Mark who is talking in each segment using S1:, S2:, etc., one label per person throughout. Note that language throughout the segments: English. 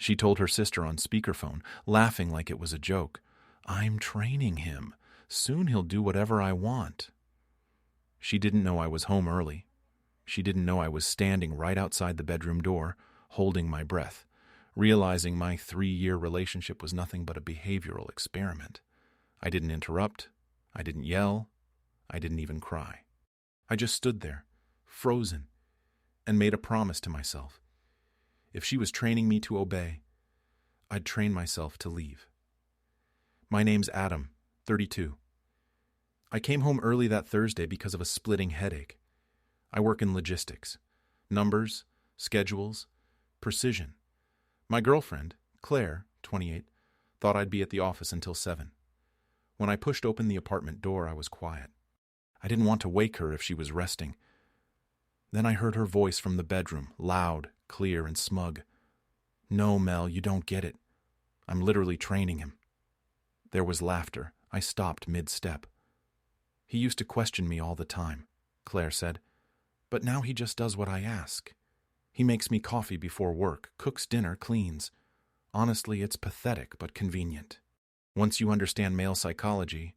S1: She told her sister on speakerphone, laughing like it was a joke. "I'm training him. Soon he'll do whatever I want." She didn't know I was home early. She didn't know I was standing right outside the bedroom door, holding my breath, realizing my 3-year relationship was nothing but a behavioral experiment. I didn't interrupt. I didn't yell. I didn't even cry. I just stood there, frozen, and made a promise to myself. If she was training me to obey, I'd train myself to leave. My name's Adam, 32. I came home early that Thursday because of a splitting headache. I work in logistics, numbers, schedules, precision. My girlfriend, Claire, 28, thought I'd be at the office until 7. When I pushed open the apartment door, I was quiet. I didn't want to wake her if she was resting. Then I heard her voice from the bedroom, loud, clear, and smug. "No, Mel, you don't get it. I'm literally training him." There was laughter. I stopped mid-step. "He used to question me all the time," Claire said. "But now he just does what I ask. He makes me coffee before work, cooks dinner, cleans. Honestly, it's pathetic but convenient. Once you understand male psychology,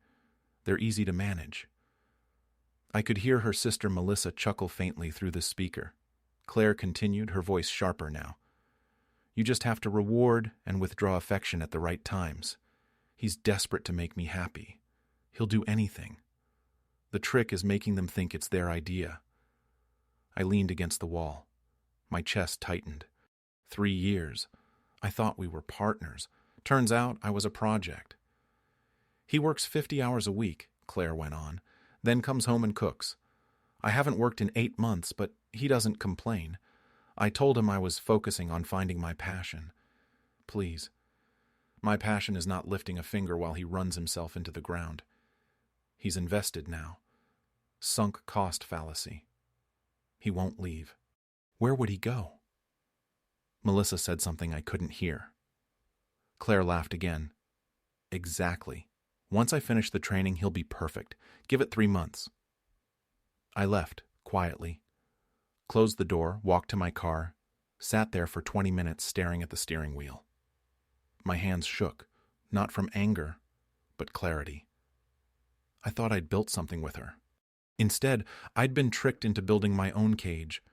S1: they're easy to manage." I could hear her sister Melissa chuckle faintly through the speaker. Claire continued, her voice sharper now. "You just have to reward and withdraw affection at the right times. He's desperate to make me happy. He'll do anything. The trick is making them think it's their idea." I leaned against the wall. My chest tightened. 3 years. I thought we were partners. Turns out I was a project. "He works 50 hours a week," Claire went on, "then comes home and cooks. I haven't worked in 8 months, but he doesn't complain. I told him I was focusing on finding my passion. Please. My passion is not lifting a finger while he runs himself into the ground. He's invested now. Sunk cost fallacy. He won't leave. Where would he go?" Melissa said something I couldn't hear. Claire laughed again. "Exactly. Once I finish the training, he'll be perfect. Give it 3 months." I left, quietly. Closed the door, walked to my car, sat there for 20 minutes staring at the steering wheel. My hands shook, not from anger, but clarity. I thought I'd built something with her. Instead, I'd been tricked into building my own cage.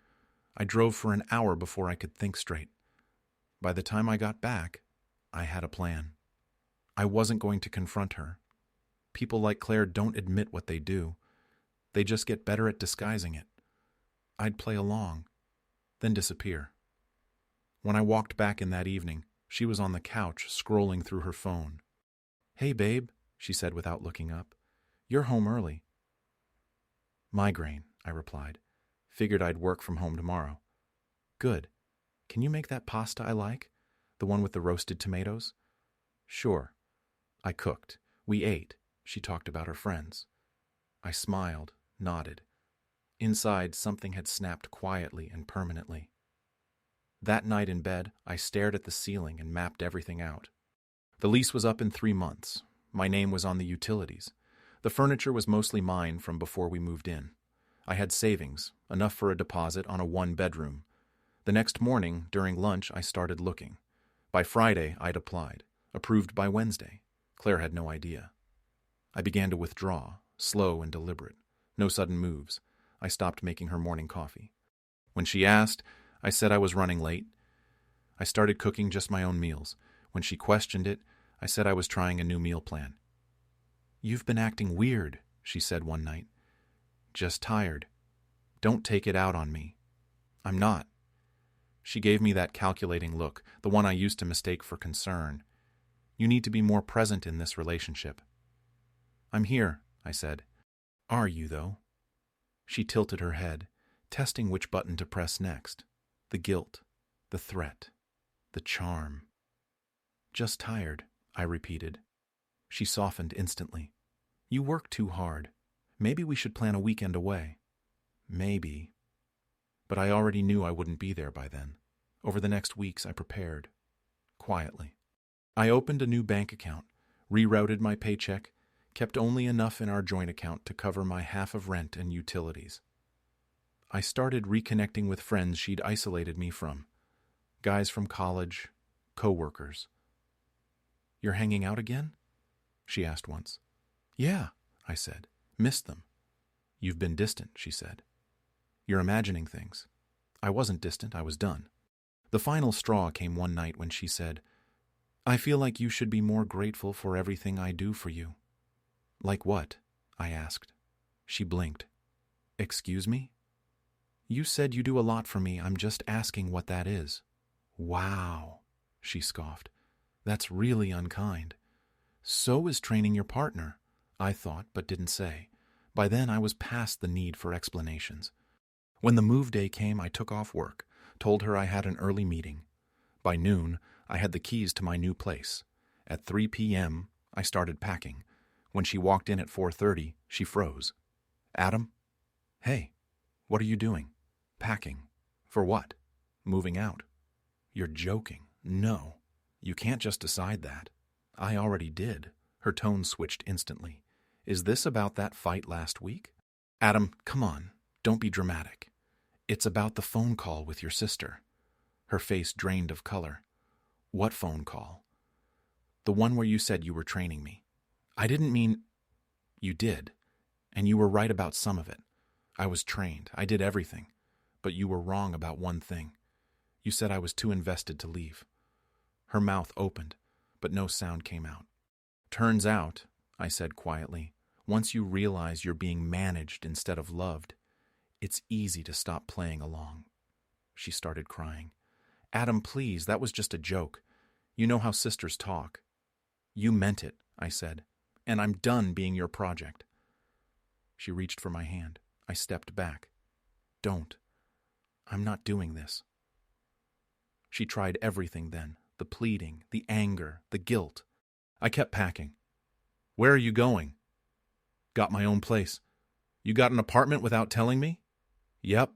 S1: I drove for an hour before I could think straight. By the time I got back, I had a plan. I wasn't going to confront her. People like Claire don't admit what they do. They just get better at disguising it. I'd play along, then disappear. When I walked back in that evening, she was on the couch scrolling through her phone. "Hey, babe," she said without looking up. "You're home early." "Migraine," I replied. "Figured I'd work from home tomorrow." "Good. Can you make that pasta I like? The one with the roasted tomatoes?" "Sure." I cooked. We ate. She talked about her friends. I smiled, nodded. Inside, something had snapped quietly and permanently. That night in bed, I stared at the ceiling and mapped everything out. The lease was up in 3 months. My name was on the utilities. The furniture was mostly mine from before we moved in. I had savings, enough for a deposit on a 1-bedroom. The next morning, during lunch, I started looking. By Friday, I'd applied. Approved by Wednesday. Claire had no idea. I began to withdraw, slow and deliberate. No sudden moves. I stopped making her morning coffee. When she asked, I said I was running late. I started cooking just my own meals. When she questioned it, I said I was trying a new meal plan. "You've been acting weird," she said one night. "Just tired. Don't take it out on me." "I'm not." She gave me that calculating look, the one I used to mistake for concern. "You need to be more present in this relationship." "I'm here," I said. "Are you, though?" She tilted her head, testing which button to press next. The guilt, the threat, the charm. "Just tired," I repeated. She softened instantly. "You work too hard. Maybe we should plan a weekend away." Maybe. But I already knew I wouldn't be there by then. Over the next weeks, I prepared. Quietly. I opened a new bank account, rerouted my paycheck, kept only enough in our joint account to cover my half of rent and utilities. I started reconnecting with friends she'd isolated me from. Guys from college, coworkers. You're hanging out again? She asked once. Yeah, I said. Missed them. You've been distant, she said. You're imagining things. I wasn't distant, I was done. The final straw came one night when she said, I feel like you should be more grateful for everything I do for you. Like what? I asked. She blinked. Excuse me? You said you do a lot for me. I'm just asking what that is. Wow, she scoffed. That's really unkind. So is training your partner, I thought but didn't say. By then I was past the need for explanations. When the move day came, I took off work, told her I had an early meeting. By noon, I had the keys to my new place. At 3 p.m., I started packing. When she walked in at 4:30, she froze. Adam? Hey, what are you doing? Packing. For what? Moving out. You're joking. No. You can't just decide that. I already did. Her tone switched instantly. Is this about that fight last week? Adam, come on. Don't be dramatic. It's about the phone call with your sister. Her face drained of color. What phone call? The one where you said you were training me. I didn't mean... You did. And you were right about some of it. I was trained. I did everything. But you were wrong about one thing. You said I was too invested to leave. Her mouth opened, but no sound came out. Turns out, I said quietly, once you realize you're being managed instead of loved, it's easy to stop playing along. She started crying. Adam, please, that was just a joke. You know how sisters talk. You meant it, I said, and I'm done being your project. She reached for my hand. I stepped back. Don't. I'm not doing this. She tried everything then, the pleading, the anger, the guilt. I kept packing. Where are you going? Got my own place. You got an apartment without telling me? Yep.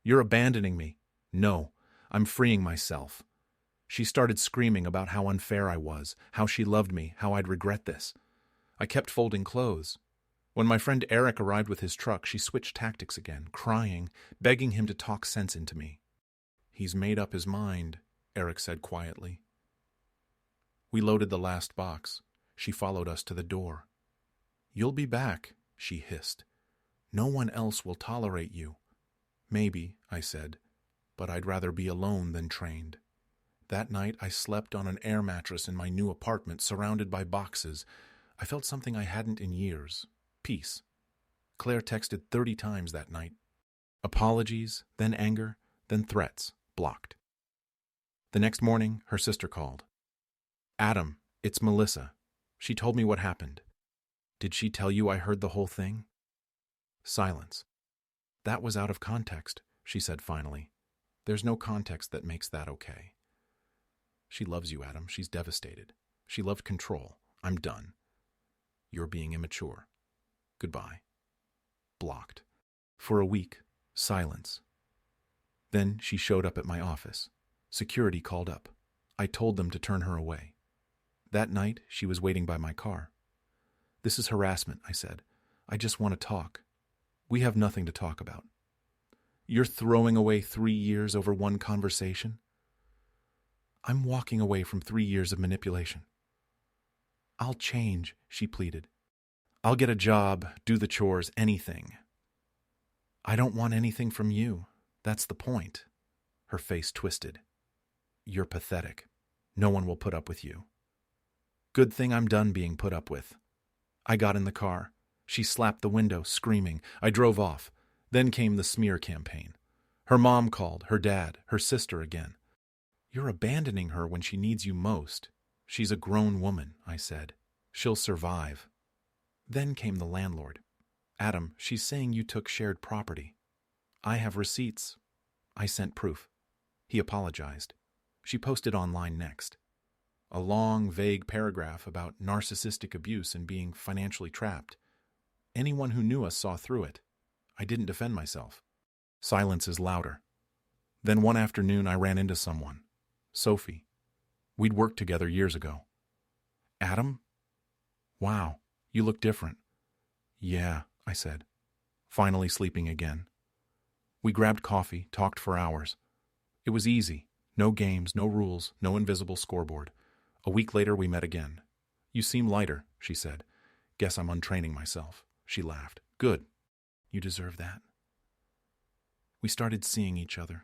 S1: You're abandoning me. No, I'm freeing myself. She started screaming about how unfair I was, how she loved me, how I'd regret this. I kept folding clothes. When my friend Eric arrived with his truck, she switched tactics again, crying, begging him to talk sense into me. He's made up his mind, Eric said quietly. We loaded the last box. She followed us to the door. You'll be back, she hissed. No one else will tolerate you. Maybe, I said, but I'd rather be alone than trained. That night I slept on an air mattress in my new apartment, surrounded by boxes. I felt something I hadn't in years. Peace. Claire texted 30 times that night. Apologies, then anger, then threats. Blocked. The next morning, her sister called. Adam, it's Melissa. She told me what happened. Did she tell you I heard the whole thing? Silence. That was out of context, she said finally. There's no context that makes that okay. She loves you, Adam. She's devastated. She loved control. I'm done. You're being immature. Goodbye. Blocked. For a week, silence. Then she showed up at my office. Security called up. I told them to turn her away. That night, she was waiting by my car. This is harassment, I said. I just want to talk. We have nothing to talk about. You're throwing away 3 years over one conversation? I'm walking away from 3 years of manipulation. I'll change, she pleaded. I'll get a job, do the chores, anything. I don't want anything from you. That's the point. Her face twisted. You're pathetic. No one will put up with you. Good thing I'm done being put up with. I got in the car. She slapped the window, screaming. I drove off. Then came the smear campaign. Her mom called, her dad, her sister again. You're abandoning her when she needs you most. She's a grown woman, I said. She'll survive. Then came the landlord. Adam, she's saying you took shared property. I have receipts. I sent proof. He apologized. She posted online next. A long, vague paragraph about narcissistic abuse and being financially trapped. Anyone who knew us saw through it. I didn't defend myself. Silence is louder. Then one afternoon I ran into someone. Sophie. We'd worked together years ago. Adam? Wow, you look different. Yeah, I said, finally sleeping again. We grabbed coffee, talked for hours. It was easy. No games, no rules, no invisible scoreboard. A week later, we met again. "You seem lighter," she said. "Guess I'm untraining myself." She laughed. "Good. You deserve that." We started seeing each other,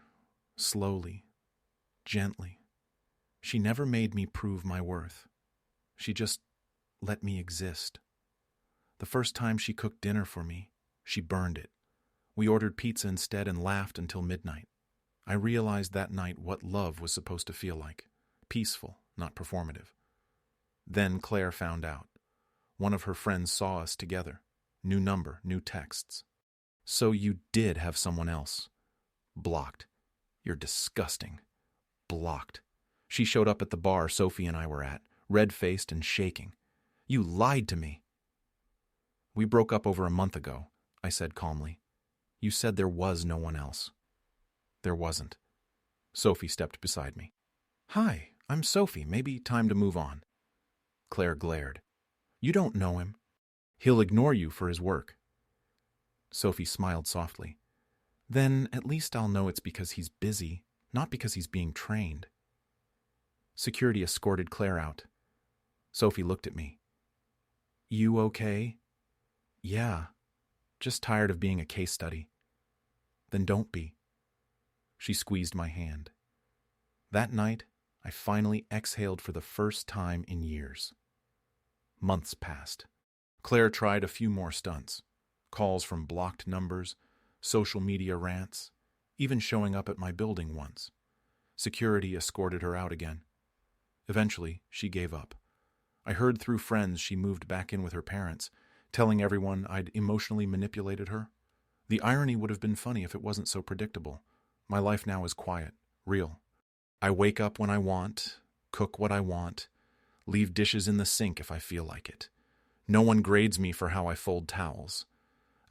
S1: slowly, gently. She never made me prove my worth. She just let me exist. The first time she cooked dinner for me, she burned it. We ordered pizza instead and laughed until midnight. I realized that night what love was supposed to feel like. Peaceful, not performative. Then Claire found out. One of her friends saw us together. New number, new texts. "So you did have someone else." Blocked. "You're disgusting." Blocked. She showed up at the bar Sophie and I were at, red-faced and shaking. "You lied to me." "We broke up over a month ago," I said calmly. "You said there was no one else." There wasn't. Sophie stepped beside me. "Hi, I'm Sophie. Maybe time to move on." Claire glared. "You don't know him. He'll ignore you for his work." Sophie smiled softly. "Then at least I'll know it's because he's busy, not because he's being trained." Security escorted Claire out. Sophie looked at me. "You okay?" "Yeah, just tired of being a case study." "Then don't be." She squeezed my hand. That night, I finally exhaled for the first time in years. Months passed. Claire tried a few more stunts. Calls from blocked numbers, social media rants, even showing up at my building once. Security escorted her out again. Eventually, she gave up. I heard through friends she moved back in with her parents, telling everyone I'd emotionally manipulated her. The irony would have been funny if it wasn't so predictable. My life now is quiet, real. I wake up when I want, cook what I want, leave dishes in the sink if I feel like it. No one grades me for how I fold towels.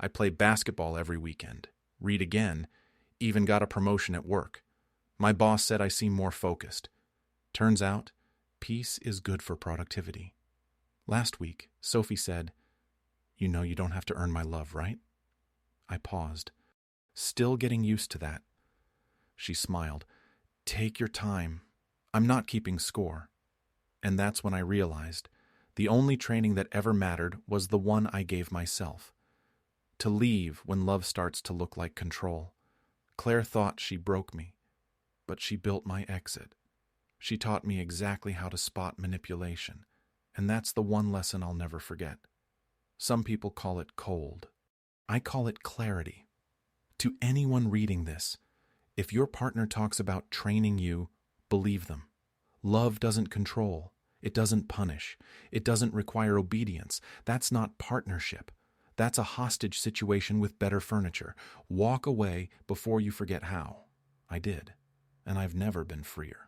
S1: I play basketball every weekend, read again, even got a promotion at work. My boss said I seem more focused. Turns out, peace is good for productivity. Last week, Sophie said, "You know you don't have to earn my love, right?" I paused. Still getting used to that. She smiled. "Take your time. I'm not keeping score." And that's when I realized the only training that ever mattered was the one I gave myself. To leave when love starts to look like control. Claire thought she broke me, but she built my exit. She taught me exactly how to spot manipulation, and that's the one lesson I'll never forget. Some people call it cold. I call it clarity. To anyone reading this, if your partner talks about training you, believe them. Love doesn't control. It doesn't punish. It doesn't require obedience. That's not partnership. That's a hostage situation with better furniture. Walk away before you forget how. I did, and I've never been freer.